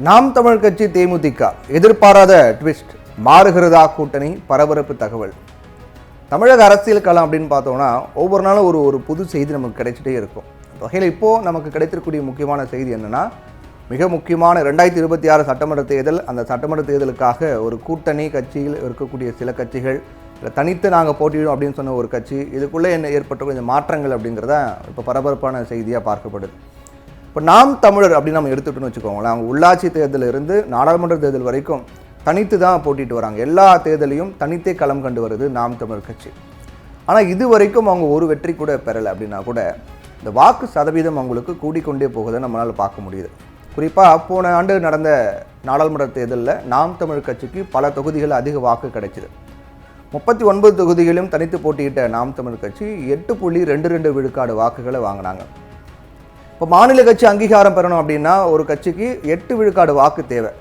நாம் தமிழ் கட்சி தேமுதிக எதிர்பாராத ட்விஸ்ட், மாறுகிறதா கூட்டணி, பரபரப்பு தகவல். தமிழக அரசியல் களம் அப்படின்னு பார்த்தோம்னா ஒவ்வொரு நாளும் ஒரு புது செய்தி நமக்கு கிடைச்சிட்டே இருக்கும். அந்த வகையில் இப்போது நமக்கு கிடைத்திருக்கக்கூடிய முக்கியமான செய்தி என்னென்னா, மிக முக்கியமான 2026 சட்டமன்ற தேர்தல். அந்த சட்டமன்ற தேர்தலுக்காக ஒரு கூட்டணி கட்சியில் இருக்கக்கூடிய சில கட்சிகள், இல்லை தனித்து நாங்கள் போட்டியிடும் அப்படின்னு சொன்ன ஒரு கட்சி, இதுக்குள்ளே என்ன ஏற்பட்ட கொஞ்சம் மாற்றங்கள் அப்படிங்கிறத இப்போ பரபரப்பான செய்தியாக பார்க்கப்படுது. இப்போ நாம் தமிழர் அப்படின்னு நம்ம எடுத்துகிட்டோன்னு வச்சுக்கோங்களேன், அவங்க உள்ளாட்சி தேர்தலிருந்து நாடாளுமன்ற தேர்தல் வரைக்கும் தனித்து தான் போட்டிட்டு வராங்க. எல்லா தேர்தலையும் தனித்தே களம் கண்டு வருது நாம் தமிழர் கட்சி. ஆனால் இது வரைக்கும் அவங்க ஒரு வெற்றி கூட பெறலை. அப்படின்னா கூட இந்த வாக்கு சதவீதம் அவங்களுக்கு கூடிக்கொண்டே போகுதை நம்மளால் பார்க்க முடியுது. குறிப்பாக போன ஆண்டு நடந்த நாடாளுமன்ற தேர்தலில் நாம் தமிழர் கட்சிக்கு பல தொகுதிகள் அதிக வாக்கு கிடைச்சிது. 39 தொகுதிகளிலும் தனித்து போட்டியிட்ட நாம் தமிழர் கட்சி 8.22 விழுக்காடு வாக்குகளை வாங்கினாங்க. இப்போ மாநில கட்சி அங்கீகாரம் பெறணும் அப்படின்னா ஒரு கட்சிக்கு 8 விழுக்காடு வாக்கு தேவை.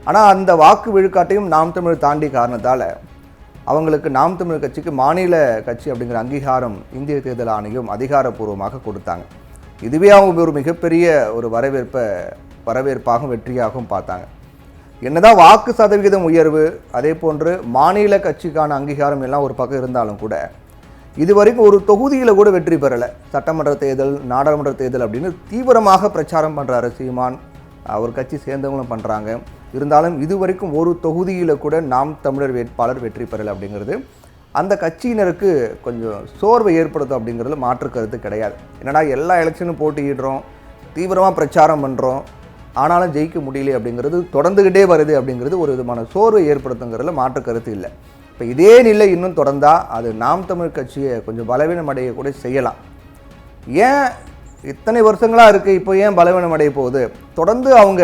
ஆனால் அந்த வாக்கு விழுக்காட்டையும் நாம் தமிழ் தாண்டி காரணத்தால் அவங்களுக்கு நாம் தமிழ் கட்சிக்கு மாநில கட்சி அப்படிங்கிற அங்கீகாரம் இந்திய தேர்தல் ஆணையம் அதிகாரப்பூர்வமாக கொடுத்தாங்க. இதுவே அவங்க ஒரு மிகப்பெரிய ஒரு வரவேற்பாகவும் வெற்றியாகவும் பார்த்தாங்க. என்னதான் வாக்கு சதவிகிதம் உயர்வு, அதே போன்று மாநில கட்சிக்கான அங்கீகாரம் எல்லாம் ஒரு பக்கம் இருந்தாலும் கூட இது வரைக்கும் ஒரு தொகுதியில் கூட வெற்றி பெறலை. சட்டமன்ற தேர்தல், நாடாளுமன்ற தேர்தல் அப்படின்னு தீவிரமாக பிரச்சாரம் பண்ணுறாரு சீமான், அவர் கட்சி சேர்ந்தவங்களும் பண்ணுறாங்க. இருந்தாலும் இது வரைக்கும் ஒரு தொகுதியில் கூட நாம் தமிழர் வேட்பாளர் வெற்றி பெறலை அப்படிங்கிறது அந்த கட்சியினருக்கு கொஞ்சம் சோர்வை ஏற்படுத்தும் அப்படிங்கிறதுல மாற்று கருத்து கிடையாது. என்னடா எல்லா எலெக்ஷனும் போட்டியிடுறோம், தீவிரமாக பிரச்சாரம் பண்ணுறோம், ஆனாலும் ஜெயிக்க முடியல அப்படிங்கிறது தொடர்ந்துக்கிட்டே வருது அப்படிங்கிறது ஒரு விதமான சோர்வை ஏற்படுத்துங்கிறதுல மாற்று கருத்து இல்லை. இப்போ இதே நிலை இன்னும் தொடர்ந்தால் அது நாம் தமிழ் கட்சியை கொஞ்சம் பலவீனம் அடைய கூட செய்யலாம். ஏன் இத்தனை வருஷங்களாக இருக்குது, இப்போ ஏன் பலவீனம் அடைய போகுது? தொடர்ந்து அவங்க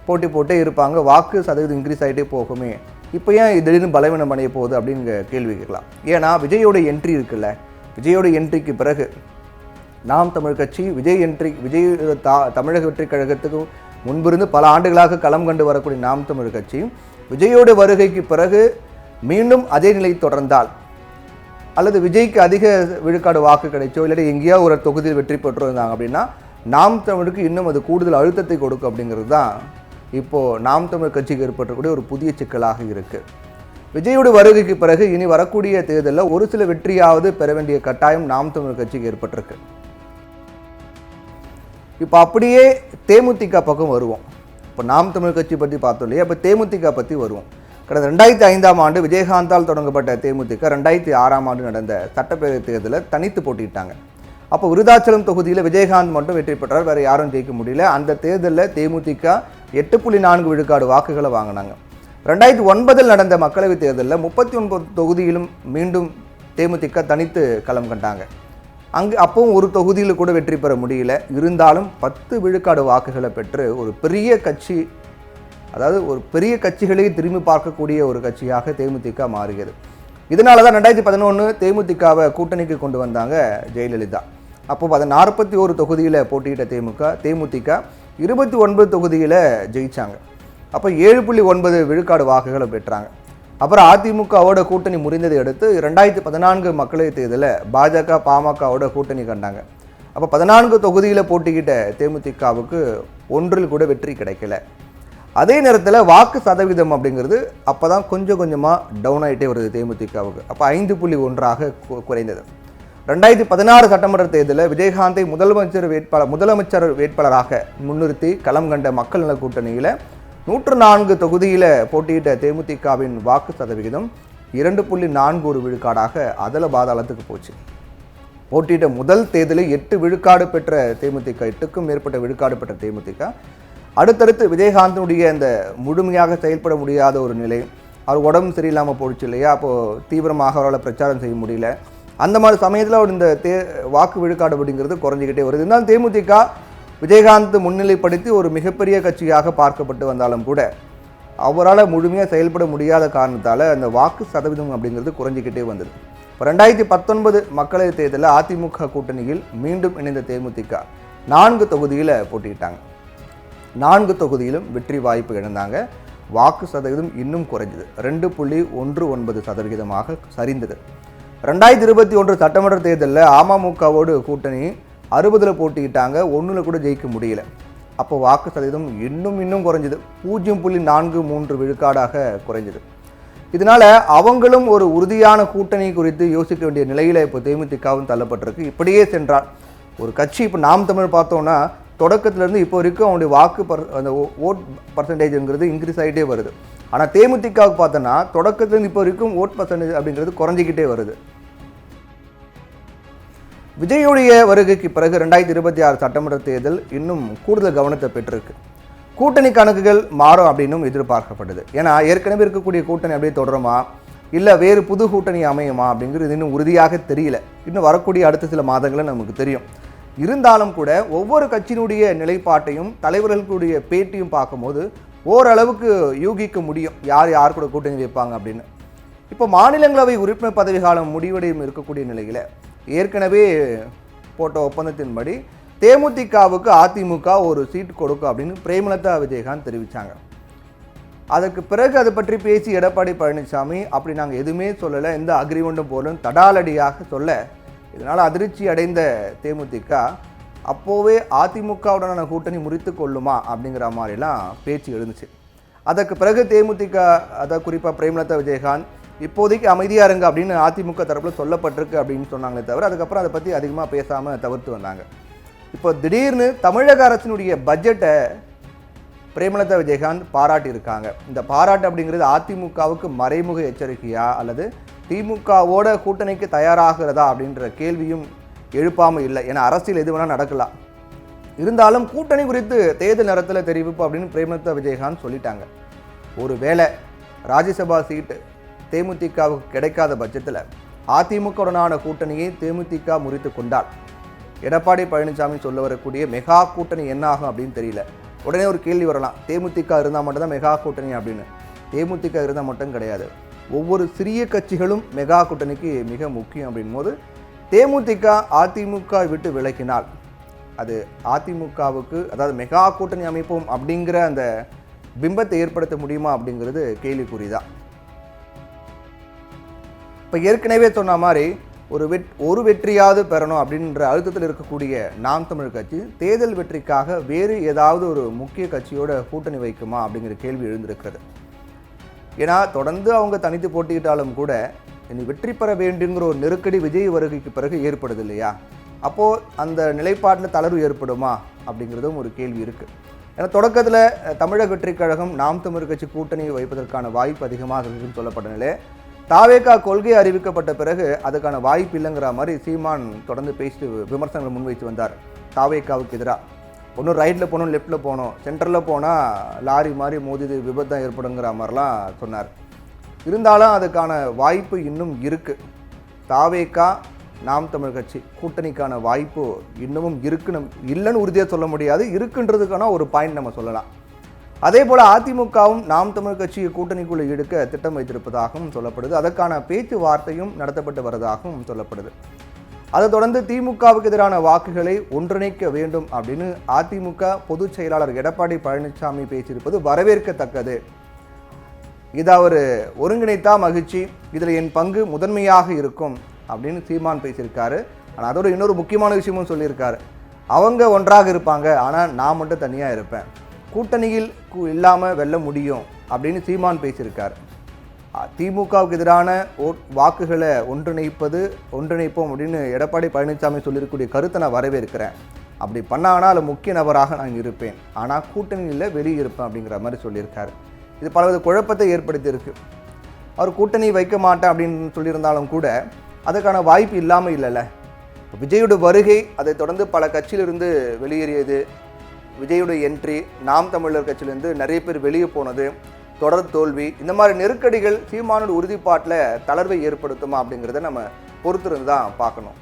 போட்டே இருப்பாங்க, வாக்கு சதவீதம் இன்க்ரீஸ் ஆகிட்டே போகுமே, இப்போ ஏன் திடீர்னு பலவீனம் அடைய போகுது அப்படின்னு கேள்வி கேட்கலாம். ஏன்னா விஜயோட என்ட்ரி இருக்குல்ல, விஜயோட என்ட்ரிக்கு பிறகு நாம் தமிழ் கட்சி விஜய் தமிழக வெற்றி கழகத்துக்கு முன்பிருந்து பல ஆண்டுகளாக களம் கண்டு வரக்கூடிய நாம் தமிழ் கட்சி விஜயோட வருகைக்கு பிறகு மீண்டும் அதே நிலை தொடர்ந்தால், அல்லது விஜய்க்கு அதிக விழுக்காடு வாக்கு கிடைச்சோ, இல்லாட்டி எங்கேயோ ஒரு தொகுதியில் வெற்றி பெற்றிருந்தாங்க அப்படின்னா நாம் தமிழுக்கு இன்னும் அது கூடுதல் அழுத்தத்தை கொடுக்கும் அப்படிங்கிறது தான் இப்போது நாம் தமிழ் கட்சிக்கு ஏற்பட்டக்கூடிய ஒரு புதிய சிக்கலாக இருக்குது. விஜயோட வருகைக்கு பிறகு இனி வரக்கூடிய தேர்தலில் ஒரு சில வெற்றியாவது பெற வேண்டிய கட்டாயம் நாம் தமிழ் கட்சிக்கு ஏற்பட்டிருக்கு. இப்போ அப்படியே தேமுதிக பக்கம் வருவோம். இப்போ நாம் தமிழ் கட்சி பற்றி பார்த்தோம் இல்லையா, இப்போ தேமுதிக பற்றி வருவோம். கடந்த 2005ஆம் ஆண்டு விஜயகாந்தால் தொடங்கப்பட்ட தேமுதிக 2006ஆம் ஆண்டு நடந்த சட்டப்பேரவை தேர்தலில் தனித்து போட்டிட்டாங்க. அப்போ விருதாச்சலம் தொகுதியில் விஜயகாந்த் மட்டும் வெற்றி பெற்றார், வேறு யாரும் ஜெயிக்க முடியல. அந்த தேர்தலில் தேமுதிக 8.4 விழுக்காடு வாக்குகளை வாங்கினாங்க. 2009 நடந்த மக்களவைத் தேர்தலில் 39 தொகுதியிலும் மீண்டும் தேமுதிக தனித்து களம் கண்டாங்க. அப்பவும் ஒரு தொகுதியில் கூட வெற்றி பெற முடியல. இருந்தாலும் 10 விழுக்காடு வாக்குகளை பெற்று ஒரு பெரிய கட்சி, அதாவது ஒரு பெரிய கட்சிகளையே திரும்பி பார்க்கக்கூடிய ஒரு கட்சியாக தேமுதிக மாறியது. இதனால தான் 2011 தேமுதிகவை கூட்டணிக்கு கொண்டு வந்தாங்க ஜெயலலிதா. அப்போ 41 தொகுதியில் போட்டியிட்ட தேமுதிக 29 தொகுதியில் ஜெயிச்சாங்க. அப்போ 7.9 விழுக்காடு வாக்குகளை பெற்றாங்க. அப்புறம் அதிமுகவோட கூட்டணி முறிந்ததை அடுத்து 2014 மக்களவைத் தேர்தலில் பாஜக பாமகவோட கூட்டணி கண்டாங்க. அப்போ 14 தொகுதியில் போட்டிக்கிட்ட தேமுதிகவுக்கு ஒன்றில் கூட வெற்றி கிடைக்கல. அதே நேரத்தில் வாக்கு சதவீதம் அப்படிங்கிறது அப்போ தான் கொஞ்சம் கொஞ்சமாக டவுன் ஆகிட்டே வருது தேமுதிகவுக்கு. அப்போ 5.1 குறைந்தது. 2016 சட்டமன்ற தேர்தலில் விஜயகாந்தை முதலமைச்சர் வேட்பாளராக முன்னிறுத்தி களம் கண்ட மக்கள் நல கூட்டணியில் 104 தொகுதியில் போட்டியிட்ட தேமுதிகவின் வாக்கு சதவிகிதம் 2.41 விழுக்காடாக அதல பாதாளத்துக்கு போச்சு. போட்டியிட்ட முதல் தேர்தலில் 8 விழுக்காடு பெற்ற தேமுதிக, 8க்கும் மேற்பட்ட விழுக்காடு பெற்ற தேமுதிக அடுத்தடுத்து விஜயகாந்தனுடைய அந்த முழுமையாக செயல்பட முடியாத ஒரு நிலை, அவர் உடம்பு சரியில்லாமல் போயிடுச்சு இல்லையா, அப்போது தீவிரமாக அவரால் பிரச்சாரம் செய்ய முடியல. அந்த மாதிரி சமயத்தில் அவர் இந்த வாக்கு விழுக்காடு அப்படிங்கிறது குறைஞ்சிக்கிட்டே வருது. இருந்தாலும் தேமுதிக விஜயகாந்த் முன்னிலைப்படுத்தி ஒரு மிகப்பெரிய கட்சியாக பார்க்கப்பட்டு வந்தாலும் கூட அவரால் முழுமையாக செயல்பட முடியாத காரணத்தால் அந்த வாக்கு சதவீதம் அப்படிங்கிறது குறைஞ்சிக்கிட்டே வந்தது. இப்போ 2019 மக்களவைத் தேர்தலில் அதிமுக கூட்டணியில் மீண்டும் இணைந்த தேமுதிக 4 தொகுதியில் போட்டியிட்டாங்க. 4 தொகுதியிலும் வெற்றி வாய்ப்பு இழந்தாங்க. வாக்கு சதவீதம் இன்னும் குறைஞ்சது, 2.19% சரிந்தது. 2021 சட்டமன்ற தேர்தலில் அமமுகவோடு கூட்டணி 60 போட்டிக்கிட்டாங்க, 1 கூட ஜெயிக்க முடியல. அப்போ வாக்கு சதவீதம் இன்னும் குறைஞ்சிது. 0.43 விழுக்காடாக குறைஞ்சிது. இதனால அவங்களும் ஒரு உறுதியான கூட்டணி குறித்து யோசிக்க வேண்டிய நிலையில் இப்போ தேமுதிகவும் தள்ளப்பட்டிருக்கு. இப்படியே சென்றால் ஒரு கட்சி, இப்போ நாம் தமிழ் பார்த்தோன்னா தொடக்கத்திலேருந்து இப்போ வரைக்கும் அவனுடைய அந்த ஓட் பர்சன்டேஜ்ங்கிறது இன்க்ரீஸ் ஆகிட்டே வருது. ஆனால் தேமுதிகவுக்கு பார்த்தோன்னா தொடக்கத்துலேருந்து இப்போ வரைக்கும் ஓட் பர்சன்டேஜ் அப்படிங்கிறது குறைஞ்சிக்கிட்டே வருது. விஜயுடைய வருகைக்கு பிறகு 2026 சட்டமன்ற தேர்தல் இன்னும் கூடுதல் கவனத்தை பெற்றிருக்கு. கூட்டணி கணக்குகள் மாறும் அப்படின்னும் எதிர்பார்க்கப்படுது. ஏன்னா ஏற்கனவே இருக்கக்கூடிய கூட்டணி அப்படியே தொடருமா, இல்லை வேறு புது கூட்டணி அமையுமா அப்படிங்கிறது இன்னும் உறுதியாக தெரியல. இன்னும் வரக்கூடிய அடுத்த சில மாதங்களில் நமக்கு தெரியும். இருந்தாலும் கூட ஒவ்வொரு கட்சியினுடைய நிலைப்பாட்டையும் தலைவர்களுடைய பேட்டியும் பார்க்கும்போது ஓரளவுக்கு யூகிக்க முடியும் யார் கூட கூட்டணி வைப்பாங்க அப்படின்னு. இப்போ மாநிலங்களவை உறுப்பினர் பதவி காலம் முடிவடையும் இருக்கக்கூடிய நிலையில் ஏற்கனவே போட்ட ஒப்பந்தத்தின்படி தேமுதிகவுக்கு அதிமுக ஒரு சீட் கொடுக்கும் அப்படின்னு பிரேமலதா விஜயகாந்த் தெரிவித்தாங்க. அதுக்கு பிறகு அதை பற்றி பேசி எடப்பாடி பழனிசாமி அப்படி நாங்கள் எதுவுமே சொல்லலை, எந்த அக்ரிமெண்ட்டும் போடலன்னு தடாலடியாக சொல்ல, இதனால் அதிர்ச்சி அடைந்த தேமுதிக அப்போவே அதிமுகவுடனான கூட்டணி முறித்து கொள்ளுமா அப்படிங்கிற மாதிரிலாம் பேச்சு எழுந்துச்சு. அதற்கு பிறகு தேமுதிக, அதை குறிப்பாக பிரேமலதா விஜயகாந்த் இப்போதைக்கு அமைதியாக இருங்க அப்படின்னு அதிமுக தரப்பில் சொல்லப்பட்டிருக்கு அப்படின்னு சொன்னாங்களே தவிர அதுக்கப்புறம் அதை பற்றி அதிகமாக பேசாமல் தவிர்த்து வந்தாங்க. இப்போ திடீர்னு தமிழக அரசினுடைய பட்ஜெட்டை பிரேமலதா விஜயகாந்த் பாராட்டியிருக்காங்க. இந்த பாராட்டு அப்படிங்கிறது அதிமுகவுக்கு மறைமுக எச்சரிக்கையா அல்லது திமுகவோட கூட்டணிக்கு தயாராகிறதா அப்படின்ற கேள்வியும் எழுப்பாமல் இல்லை. ஏன்னா அரசியல் எது வேணால் நடக்கலாம். இருந்தாலும் கூட்டணி குறித்து தேர்தல் நேரத்தில் தெரிவிப்பு அப்படின்னு பிரேமலதா விஜயகாந்த் சொல்லிட்டாங்க. ஒரு வேளை ராஜ்யசபா சீட்டு தேமுதிகவுக்கு கிடைக்காத பட்சத்தில் அதிமுகவுடனான கூட்டணியை தேமுதிக முறித்து கொண்டால் எடப்பாடி பழனிசாமி சொல்ல வரக்கூடிய மெகா கூட்டணி என்ன ஆகும் அப்படின்னு தெரியல. உடனே ஒரு கேள்வி வரலாம், தேமுதிக இருந்தால் மட்டும்தான் மெகா கூட்டணி அப்படின்னு. தேமுதிக இருந்தால் மட்டும் கிடையாது, ஒவ்வொரு சிறிய கட்சிகளும் மெகா கூட்டணிக்கு மிக முக்கியம். அப்படின் போது தேமுதிக அதிமுக விட்டு விலகினால் அது அதிமுகவுக்கு, அதாவது மெகா கூட்டணி அமைப்போம் அப்படிங்கிற அந்த பிம்பத்தை ஏற்படுத்த முடியுமா அப்படிங்கிறது கேள்விக்குறிதான். இப்போ ஏற்கனவே சொன்ன மாதிரி ஒரு வெற்றியாவது பெறணும் அப்படின்ற அழுத்தத்தில் இருக்கக்கூடிய நாம் தமிழ் கட்சி தேர்தல் வெற்றிக்காக வேறு ஏதாவது ஒரு முக்கிய கட்சியோட கூட்டணி வைக்குமா அப்படிங்கிற கேள்வி எழுந்திருக்கிறது. ஏன்னா தொடர்ந்து அவங்க தனித்து போட்டிக்கிட்டாலும் கூட இனி வெற்றி பெற வேண்டுங்கிற ஒரு நெருக்கடி விஜய் வருகைக்கு பிறகு ஏற்படுது இல்லையா? அப்போது அந்த நிலைப்பாட்டில் தளர்வு ஏற்படுமா அப்படிங்கிறதும் ஒரு கேள்வி இருக்குது. ஏன்னா தொடக்கத்தில் தமிழக வெற்றிக் கழகம் நாம் தமிழ் கட்சி கூட்டணியை வைப்பதற்கான வாய்ப்பு அதிகமாக இருக்குன்னு சொல்லப்பட்ட நிலை தாவேகா கொள்கை அறிவிக்கப்பட்ட பிறகு அதுக்கான வாய்ப்பு இல்லைங்கிற மாதிரி சீமான் தொடர்ந்து பேசிட்டு விமர்சனங்களை முன்வைத்து வந்தார். தாவேகாவுக்கு எதிராக ஒன்றும் ரைட்டில் போகணும், லெஃப்டில் போகணும், சென்டரில் போனால் லாரி மாதிரி மோதி விபத்து ஏற்படுங்கிற மாதிரிலாம் சொன்னார். இருந்தாலும் அதுக்கான வாய்ப்பு இன்னும் இருக்குது. தாவேகா நாம் தமிழ் கட்சி கூட்டணிக்கான வாய்ப்பு இன்னமும் இருக்குன்னு இல்லைன்னு உறுதியாக சொல்ல முடியாது, இருக்குன்றதுக்கான ஒரு பாயிண்ட் நம்ம சொல்லலாம். அதே போல் அதிமுகவும் நாம் தமிழ் கட்சியை கூட்டணிக்குள்ளே எடுக்க திட்டம் வைத்திருப்பதாகவும் சொல்லப்படுது. அதற்கான பேச்சுவார்த்தையும் நடத்தப்பட்டு வருவதாகவும் சொல்லப்படுது. அதை தொடர்ந்து திமுகவுக்கு எதிரான வாக்குகளை ஒன்றிணைக்க வேண்டும் அப்படின்னு அதிமுக பொதுச் செயலாளர் எடப்பாடி பழனிசாமி பேசியிருப்பது வரவேற்கத்தக்கது. இதை அவர் ஒருங்கிணைத்தா மகிழ்ச்சி, இதில் என் பங்கு முதன்மையாக இருக்கும் அப்படின்னு சீமான் பேசியிருக்காரு. ஆனால் அதோட இன்னொரு முக்கியமான விஷயமும் சொல்லியிருக்காரு, அவங்க ஒன்றாக இருப்பாங்க ஆனால் நான் மட்டும் தனியாக இருப்பேன், கூட்டணியில் இல்லாமல் வெல்ல முடியும் அப்படின்னு சீமான் பேசியிருக்கார். திமுகவுக்கு எதிரான வாக்குகளை ஒன்றிணைப்போம் அப்படின்னு எடப்பாடி பழனிசாமி சொல்லியிருக்கக்கூடிய கருத்தை நான் வரவேற்கிறேன். அப்படி பண்ணாங்கன்னா அதில் முக்கிய நபராக நான் இருப்பேன், ஆனால் கூட்டணியில் வெளியே இருப்பேன் அப்படிங்கிற மாதிரி சொல்லியிருக்காரு. இது பலவித குழப்பத்தை ஏற்படுத்தியிருக்கு. அவர் கூட்டணி வைக்க மாட்டேன் அப்படின்னு சொல்லியிருந்தாலும் கூட அதுக்கான வாய்ப்பு இல்லாமல் இல்லைல்ல. விஜயோட வருகை, அதை தொடர்ந்து பல கட்சியிலிருந்து வெளியேறியது, விஜயுடைய என்ட்ரி, நாம் தமிழர் கட்சியிலேருந்து நிறைய பேர் வெளியே போனது, தொடர் தோல்வி, இந்த மாதிரி நெருக்கடிகள் சீமானோட உறுதிப்பாட்டில் தளர்வை ஏற்படுத்துமா அப்படிங்கிறத நம்ம பொறுத்திருந்து தான் பார்க்கணும்.